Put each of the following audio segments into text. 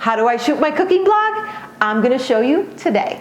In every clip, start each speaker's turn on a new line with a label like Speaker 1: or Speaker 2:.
Speaker 1: How do I shoot my cooking blog? I'm gonna show you today.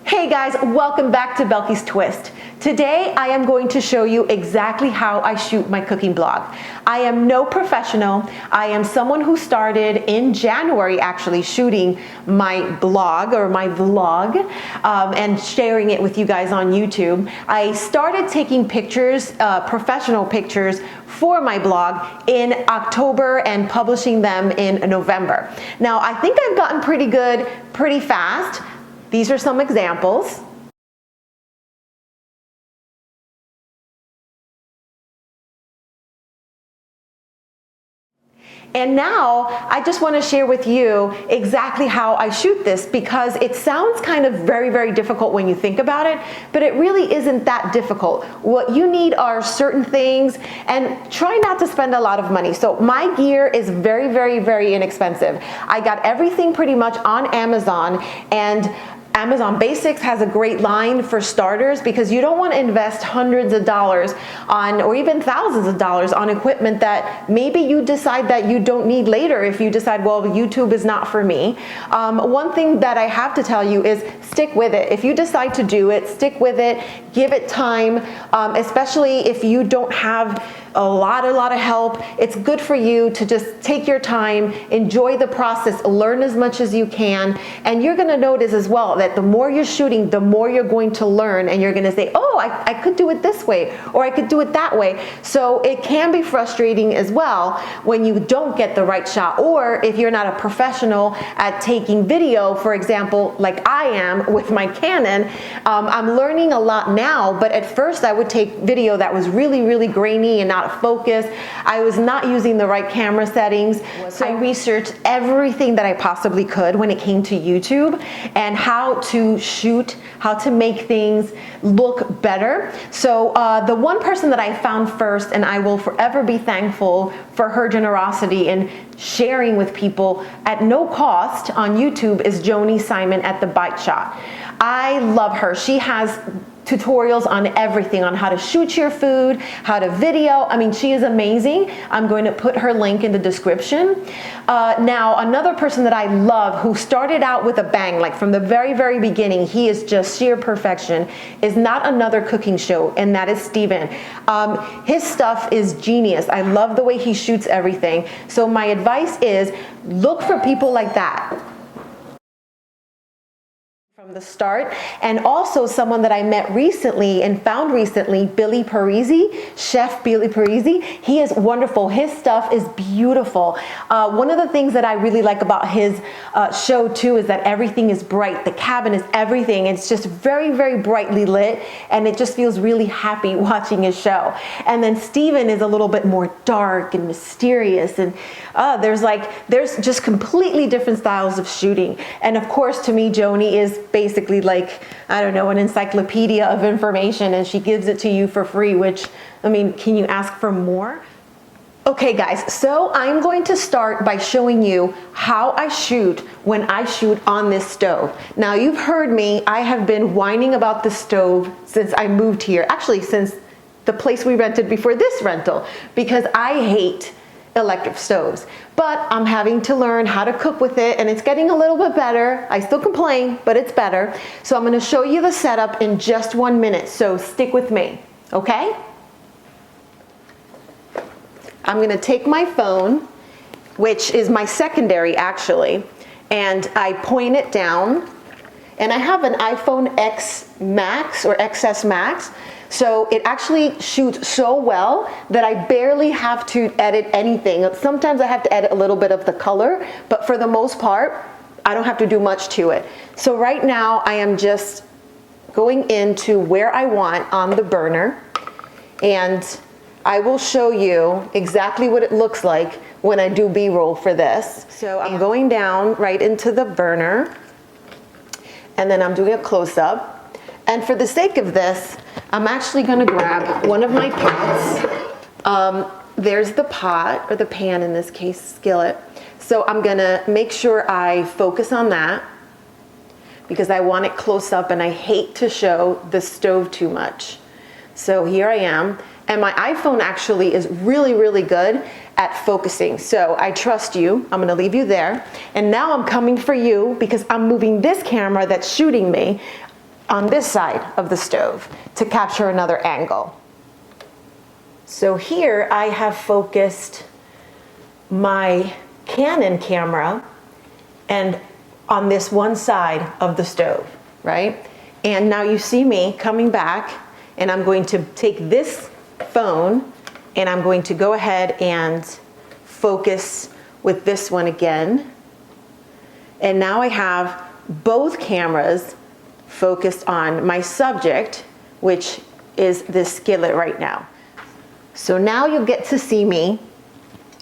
Speaker 1: Hey guys, welcome back to Belky's Twist. Today I am going to show you exactly how I shoot my cooking blog. I am no professional. I am someone who started in January actually shooting my blog or my vlog and sharing it with you guys on YouTube. I started taking pictures, professional pictures for my blog in October and publishing them in November. Now I think I've gotten pretty good pretty fast. These are some examples. And now I just want to share with you exactly how I shoot this, because it sounds kind of very, very difficult when you think about it, but it really isn't that difficult. What you need are certain things, and try not to spend a lot of money. So my gear is very, very, very inexpensive. I got everything pretty much on Amazon, and Amazon Basics has a great line for starters, because you don't want to invest hundreds of dollars on, or even thousands of dollars on equipment that maybe you decide that you don't need later if you decide, well, YouTube is not for me. One thing that I have to tell you is stick with it. If you decide to do it, stick with it, give it time, especially if you don't have a lot of help. It's good for you to just take your time, enjoy the process, learn as much as you can, and you're gonna notice as well that the more you're shooting, the more you're going to learn, and you're gonna say, oh, I could do it this way, or I could do it that way. So it can be frustrating as well when you don't get the right shot, or if you're not a professional at taking video, for example, like I am with my Canon. I'm learning a lot now, but at first I would take video that was really, really grainy and not focused. I was not using the right camera settings. So I researched everything that I possibly could when it came to YouTube and how to shoot, how to make things look better. So the one person that I found first, and I will forever be thankful for her generosity in sharing with people at no cost on YouTube, is Joni Simon at The Bite Shot. I love her. She has tutorials on everything, on how to shoot your food, how to video. I mean, she is amazing. I'm going to put her link in the description. Now, another person that I love who started out with a bang, like from the very, very beginning, he is just sheer perfection, is Not Another Cooking Show, and that is Steven. His stuff is genius. I love the way he shoots everything. So my advice is look for people like that from the start. And also someone that I met recently and found recently, Billy Parisi, Chef Billy Parisi. He is wonderful. His stuff is beautiful. One of the things that I really like about his show too is that everything is bright. The cabin is everything. It's just very, very brightly lit, and it just feels really happy watching his show. And then Steven is a little bit more dark and mysterious, and there's just completely different styles of shooting. And of course, to me, Joni is basically like, I don't know, an encyclopedia of information, and she gives it to you for free, which, I mean, can you ask for more? Okay guys, so I'm going to start by showing you how I shoot when I shoot on this stove. Now you've heard me, I have been whining about the stove since I moved here, actually since the place we rented before this rental, because I hate electric stoves. But I'm having to learn how to cook with it, and it's getting a little bit better. I still complain, but it's better. So I'm gonna show you the setup in just 1 minute, so stick with me, okay? I'm gonna take my phone, which is my secondary actually, and I point it down, and I have an iPhone X Max or XS Max, so it actually shoots so well that I barely have to edit anything. Sometimes I have to edit a little bit of the color, but for the most part, I don't have to do much to it. So right now I am just going into where I want on the burner, and I will show you exactly what it looks like when I do B-roll for this. So I'm going down right into the burner, and then I'm doing a close-up. And for the sake of this, I'm actually gonna grab one of my pots. There's the pot, or the pan in this case, skillet. So I'm gonna make sure I focus on that. because I want it close up and I hate to show the stove too much. So here I am, and my iPhone actually is really, really good at focusing. So I trust you. I'm gonna leave you there. And now I'm coming for you because I'm moving this camera that's shooting me on this side of the stove to capture another angle. So here I have focused my Canon camera and on this one side of the stove, right? And now you see me coming back, and I'm going to take this phone and I'm going to go ahead and focus with this one again. And now I have both cameras focused on my subject, which is this skillet right now. So now you'll get to see me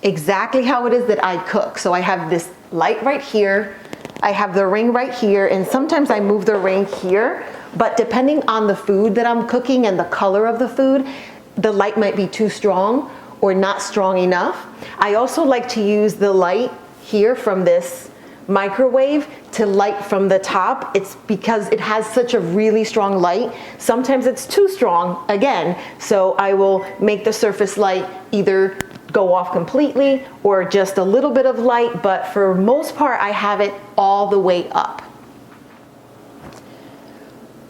Speaker 1: exactly how it is that I cook. So I have this light right here, I have the ring right here, and sometimes I move the ring here, but depending on the food that I'm cooking and the color of the food, the light might be too strong or not strong enough. I also like to use the light here from this microwave to light from the top. It's because it has such a really strong light. Sometimes it's too strong again, so I will make the surface light either go off completely or just a little bit of light, but for most part I have it all the way up.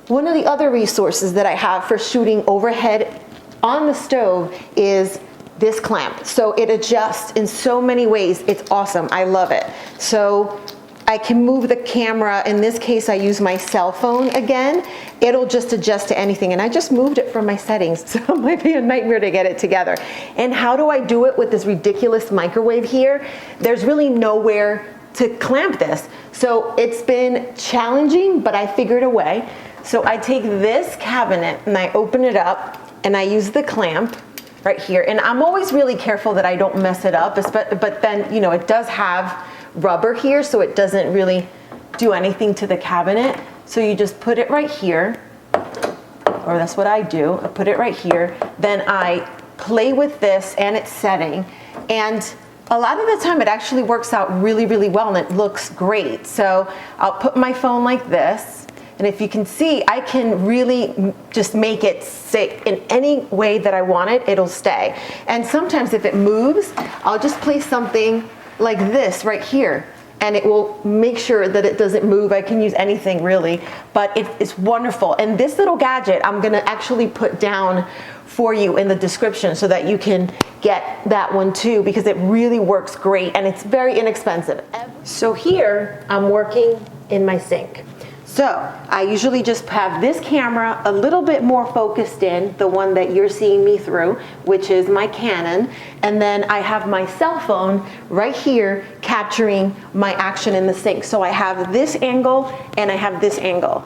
Speaker 1: One of the other resources that I have for shooting overhead on the stove is this clamp. So it adjusts in so many ways. It's awesome. I love it. So I can move the camera. In this case, I use my cell phone again. It'll just adjust to anything. And I just moved it from my settings, so it might be a nightmare to get it together. And how do I do it with this ridiculous microwave here? There's really nowhere to clamp this. So it's been challenging, but I figured a way. So I take this cabinet and I open it up and I use the clamp right here. And I'm always really careful that I don't mess it up, but then, you know, it does have rubber here, so it doesn't really do anything to the cabinet. So you just put it right here, or that's what I do. I put it right here. Then I play with this and its setting. And a lot of the time it actually works out really, really well and it looks great. So I'll put my phone like this. And if you can see, I can really just make it sit in any way that I want it, it'll stay. And sometimes if it moves, I'll just place something like this right here, and it will make sure that it doesn't move. I can use anything really, but it's wonderful. And this little gadget, I'm gonna actually put down for you in the description so that you can get that one too, because it really works great and it's very inexpensive. So here, I'm working in my sink. So I usually just have this camera a little bit more focused in, the one that you're seeing me through, which is my Canon, and then I have my cell phone right here capturing my action in the sink. So I have this angle and I have this angle.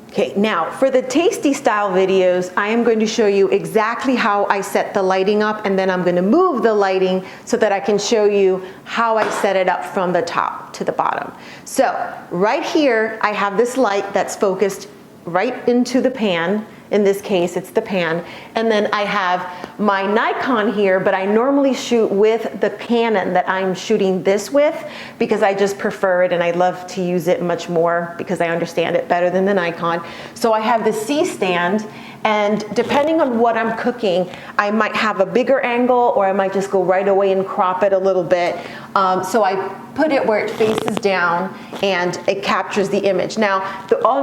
Speaker 1: Okay, now for the tasty style videos, I am going to show you exactly how I set the lighting up, and then I'm going to move the lighting so that I can show you how I set it up from the top to the bottom. So right here, I have this light that's focused right into the pan. In this case, it's the pan. And then I have my Nikon here, but I normally shoot with the Canon that I'm shooting this with because I just prefer it and I love to use it much more because I understand it better than the Nikon. So I have the C-stand, and depending on what I'm cooking, I might have a bigger angle or I might just go right away and crop it a little bit. So I put it where it faces down and it captures the image. Now,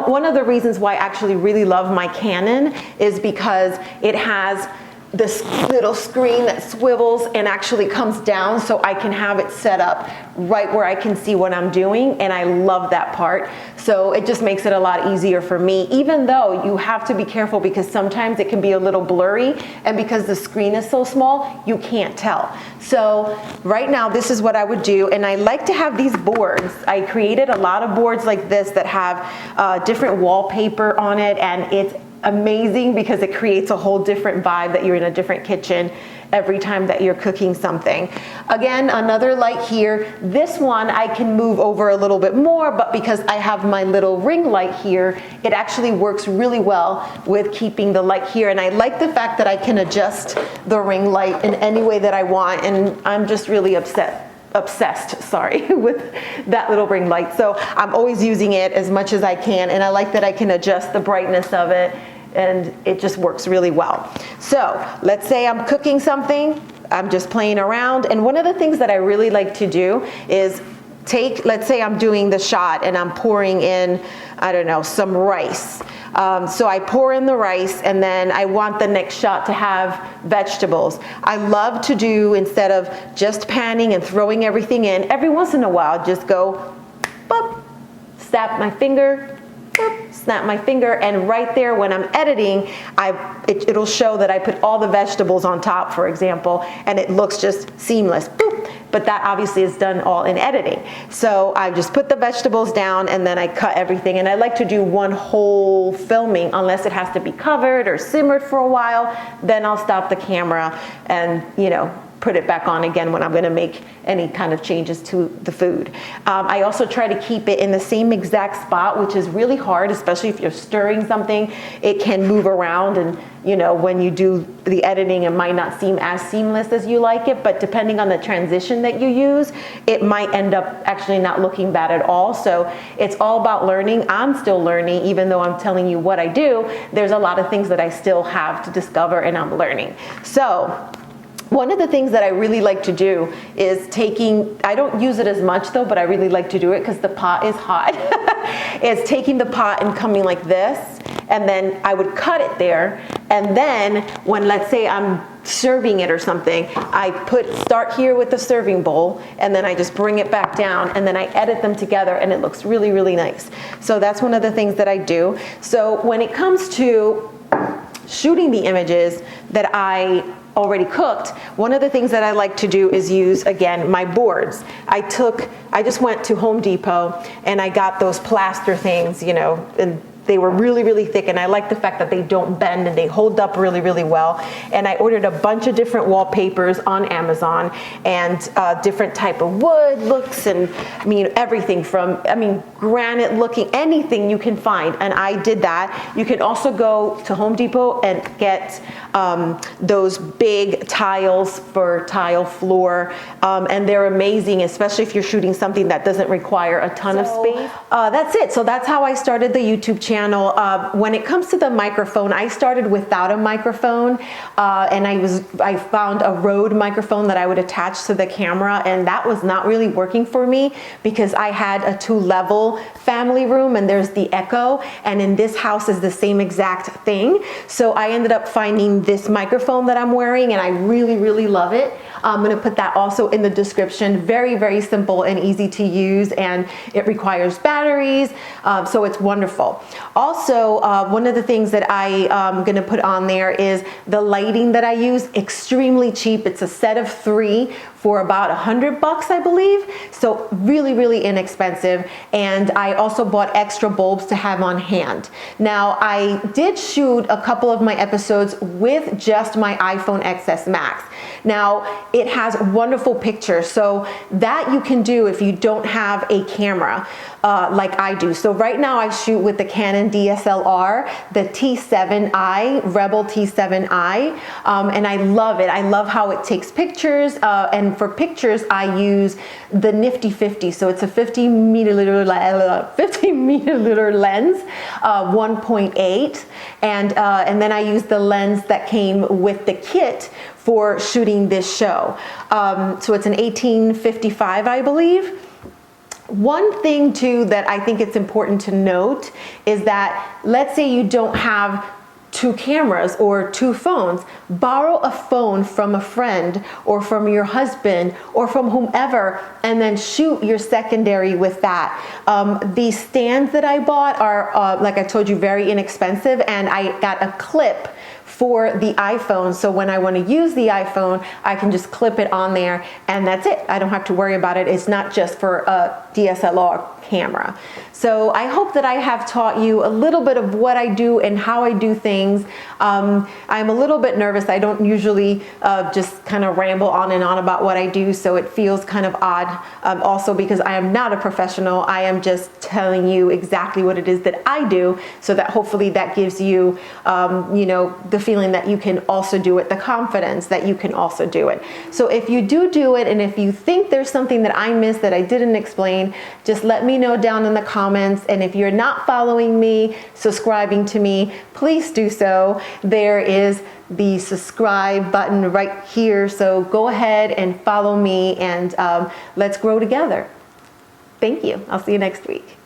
Speaker 1: one of the reasons why I actually really love my Canon is because it has this little screen that swivels and actually comes down, so I can have it set up right where I can see what I'm doing, and I love that part. So it just makes it a lot easier for me, even though you have to be careful because sometimes it can be a little blurry, and because the screen is so small, you can't tell. So right now, this is what I would do, and I like to have these boards. I created a lot of boards like this that have different wallpaper on it, and it's amazing because it creates a whole different vibe that you're in a different kitchen every time that you're cooking something. Again, another light here. This one I can move over a little bit more, but because I have my little ring light here, it actually works really well with keeping the light here. And I like the fact that I can adjust the ring light in any way that I want, and I'm just really obsessed, sorry, with that little ring light. So I'm always using it as much as I can, and I like that I can adjust the brightness of it, and it just works really well. So let's say I'm cooking something, I'm just playing around, and one of the things that I really like to do is let's say I'm doing the shot and I'm pouring in, I don't know, some rice. So I pour in the rice, and then I want the next shot to have vegetables. I love to do, instead of just panning and throwing everything in, every once in a while just go, boop, snap my finger, boop, snap my finger, and right there when I'm editing, it'll show that I put all the vegetables on top, for example, and it looks just seamless, boop. But that obviously is done all in editing. So I just put the vegetables down, and then I cut everything. And I like to do one whole filming, unless it has to be covered or simmered for a while. Then I'll stop the camera and, you know, put it back on again when I'm gonna make any kind of changes to the food. I also try to keep it in the same exact spot, which is really hard, especially if you're stirring something. It can move around, and you know, when you do the editing, it might not seem as seamless as you like it, but depending on the transition that you use, it might end up actually not looking bad at all. So it's all about learning. I'm still learning, even though I'm telling you what I do, there's a lot of things that I still have to discover, and I'm learning. So one of the things that I really like to do is I don't use it as much though, but I really like to do it because the pot is hot, is taking the pot and coming like this, and then I would cut it there, and then when, let's say I'm serving it or something, I start here with the serving bowl, and then I just bring it back down, and then I edit them together, and it looks really, really nice. So that's one of the things that I do. So when it comes to shooting the images that I already cooked, one of the things that I like to do is use, again, my boards. I just went to Home Depot and I got those plaster things, you know, and they were really, really thick, and I like the fact that they don't bend and they hold up really, really well. And I ordered a bunch of different wallpapers on Amazon, and different type of wood looks, and I mean, everything from, granite looking, anything you can find. And I did that. You can also go to Home Depot and get those big tiles for tile floor, and they're amazing, especially if you're shooting something that doesn't require a ton of space. That's it. So that's how I started the YouTube channel. When it comes to the microphone, I started without a microphone, and I found a Rode microphone that I would attach to the camera, and that was not really working for me because I had a 2-level family room, and there's the echo, and in this house is the same exact thing. So I ended up finding this microphone that I'm wearing, and I really, really love it. I'm gonna put that also in the description. Very, very simple and easy to use, and it requires batteries, so it's wonderful. Also, one of the things that I'm gonna put on there is the lighting that I use. Extremely cheap. It's a set of 3 for about $100, I believe. So really, really inexpensive. And I also bought extra bulbs to have on hand. Now, I did shoot a couple of my episodes with just my iPhone XS Max. Now, it has wonderful pictures, so that you can do if you don't have a camera like I do. So right now I shoot with the Canon DSLR, the T7i, Rebel T7i, and I love it. I love how it takes pictures, and for pictures I use the Nifty 50, so it's a 50 milliliter lens, 1.8, and then I use the lens that came with the kit for shooting this show. So it's an 1855, I believe. One thing too that I think it's important to note is that, let's say you don't have 2 cameras or 2 phones, borrow a phone from a friend or from your husband or from whomever, and then shoot your secondary with that. These stands that I bought are, like I told you, very inexpensive, and I got a clip for the iPhone, so when I want to use the iPhone, I can just clip it on there, and that's it. I don't have to worry about it. It's not just for DSLR camera. So I hope that I have taught you a little bit of what I do and how I do things. I'm a little bit nervous. I don't usually just kind of ramble on and on about what I do, so it feels kind of odd. Also because I am not a professional, I am just telling you exactly what it is that I do, so that hopefully that gives you, you know, the feeling that you can also do it, the confidence that you can also do it. So if you do it, and if you think there's something that I missed that I didn't explain, just let me know down in the comments. And if you're not following me, subscribing to me, please do so. There is the subscribe button right here. So go ahead and follow me, and let's grow together. Thank you. I'll see you next week.